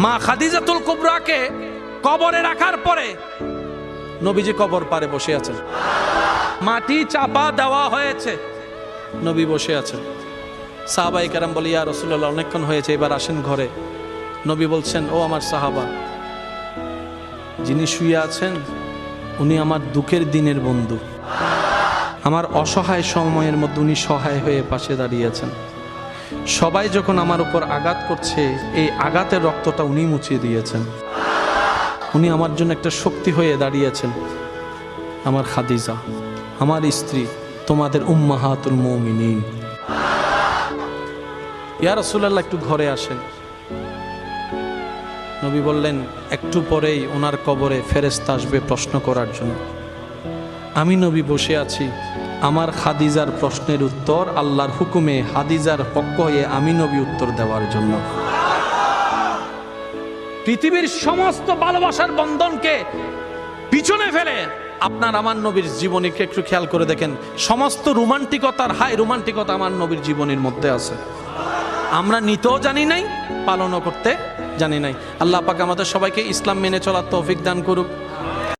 মা খাদিজাতুল কুবরাকে কবরে রাখার পরে নবীজি কবর পারে বসে আছেন, মাটি চাপা দেওয়া হয়েছে, নবী বসে আছেন। সাহাবায়ে কেরাম বলে, ইয়া রাসূলুল্লাহ, অনেকক্ষণ হয়েছে, এবার আসেন ঘরে। নবী বলছেন, ও আমার সাহাবা, যিনি শুয়ে আছেন উনি আমার দুঃখের দিনের বন্ধু, আমার অসহায় সময়ের মধ্যে উনি সহায় হয়ে পাশে দাঁড়িয়েছেন। সবাই যখন আমার উপর আঘাত করছে, এই আঘাতের রক্তটা উনি মুছিয়ে দিয়েছেন। উনি আমার জন্য একটা শক্তি হয়ে দাঁড়িয়েছেন। আমার খাদিজা, আমার স্ত্রী, তোমাদের উম্মাহাতুল মুমিনিন। ইয়া রাসূলুল্লাহ, একটু ঘরে আসেন। নবী বললেন, একটু পরেই ওনার কবরে ফেরেশতা আসবে প্রশ্ন করার জন্য। আমি নবী বসে আছি, আমার খাদিজার প্রশ্নের উত্তর আল্লাহর হুকুমে খাদিজার পক্ষ হয়ে আমি নবী উত্তর দেওয়ার জন্য। পৃথিবীর সমস্ত ভালোবাসার বন্ধনকে পিছনে ফেলে আপনার আমার নবীর জীবনীকে একটু খেয়াল করে দেখেন। সমস্ত রোমান্টিকতার হাই রোমান্টিকতা আমার নবীর জীবনের মধ্যে আছে। আমরা নিতেও জানি নাই, পালনও করতে জানি নাই। আল্লাহ পাক আমাদের সবাইকে ইসলাম মেনে চলার তৌফিক দান করুক।